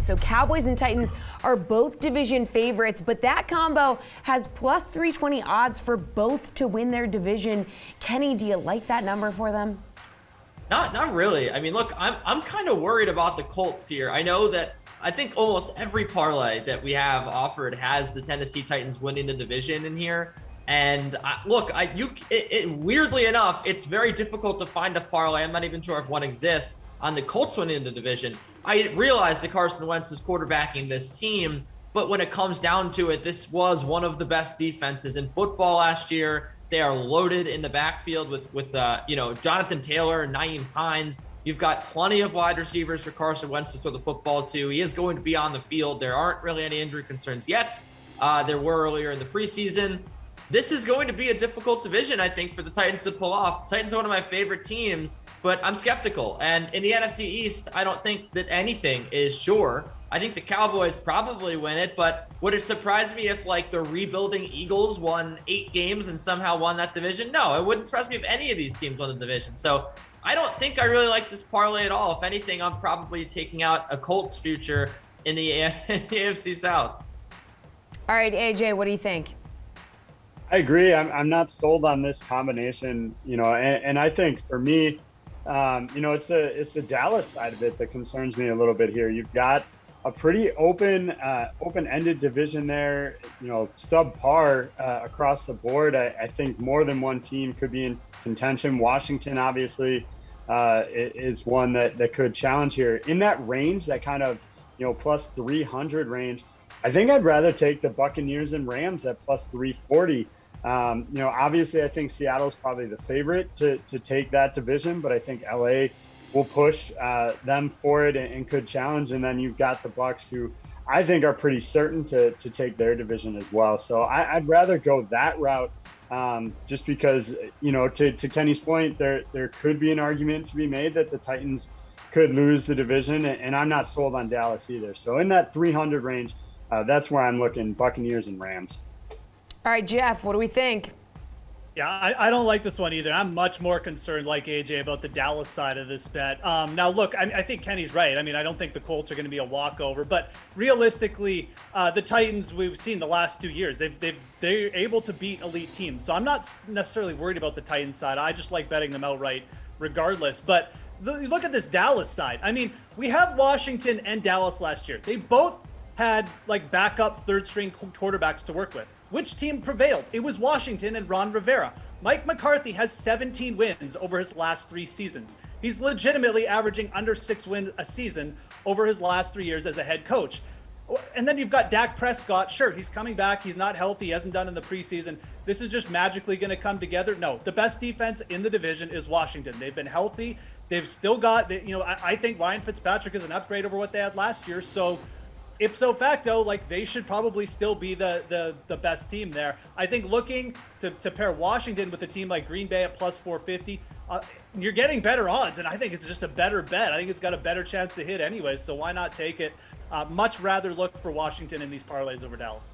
So Cowboys and Titans are both division favorites, but that combo has plus 320 odds for both to win their division. Kenny, do you like that number for them? Not really. I mean, look, I'm kind of worried about the Colts here. I think almost every parlay that we have offered has the Tennessee Titans winning the division in here. And weirdly enough, it's very difficult to find a parlay. I'm not even sure if one exists on the Colts winning the division. I realize that Carson Wentz is quarterbacking this team, but when it comes down to it, this was one of the best defenses in football last year. They are loaded in the backfield with Jonathan Taylor and Nyheim Hines. You've got plenty of wide receivers for Carson Wentz to throw the football to. He is going to be on the field. There aren't really any injury concerns yet. There were earlier in the preseason. This is going to be a difficult division, I think, for the Titans to pull off. Titans are one of my favorite teams, but I'm skeptical. And in the NFC East, I don't think that anything is sure. I think the Cowboys probably win it, but would it surprise me if, like, the rebuilding Eagles won 8 games and somehow won that division? No, it wouldn't surprise me if any of these teams won the division. So I don't think I really like this parlay at all. If anything, I'm probably taking out a Colts future in the AFC South. All right, AJ, what do you think? I agree. I'm not sold on this combination, and I think for me, it's the Dallas side of it that concerns me a little bit here. You've got a pretty open-ended division there, subpar across the board. I think more than one team could be in contention. Washington, obviously, is one that could challenge here. In that range, that kind of, plus 300 range, I think I'd rather take the Buccaneers and Rams at plus 340. Obviously, I think Seattle's probably the favorite to take that division, but I think LA will push them for it and could challenge. And then you've got the Bucs, who I think are pretty certain to take their division as well. So I'd rather go that route, just because, to Kenny's point, there could be an argument to be made that the Titans could lose the division, and I'm not sold on Dallas either. So in that 300 range, that's where I'm looking, Buccaneers and Rams. All right, Geoff, what do we think? Yeah, I don't like this one either. I'm much more concerned, like AJ, about the Dallas side of this bet. Now, look, I think Kenny's right. I mean, I don't think the Colts are going to be a walkover, but realistically, the Titans, we've seen the last 2 years, they're able to beat elite teams. So I'm not necessarily worried about the Titans side. I just like betting them outright regardless. But look at this Dallas side. I mean, we have Washington and Dallas last year. They both had like backup third-string quarterbacks to work with. Which team prevailed? It was Washington and Ron Rivera. Mike McCarthy has 17 wins over his last 3 seasons. He's legitimately averaging under 6 wins a season over his last 3 years as a head coach. And then you've got Dak Prescott. Sure, he's coming back. He's not healthy. He hasn't done in the preseason. This is just magically going to come together. No, the best defense in the division is Washington. They've been healthy. They've still got, I think Ryan Fitzpatrick is an upgrade over what they had last year. So ipso facto, like, they should probably still be the best team there. I think looking to pair Washington with a team like Green Bay at plus 450, you're getting better odds, and I think it's just a better bet. I think it's got a better chance to hit anyway, so why not take it? Much rather look for Washington in these parlays over Dallas.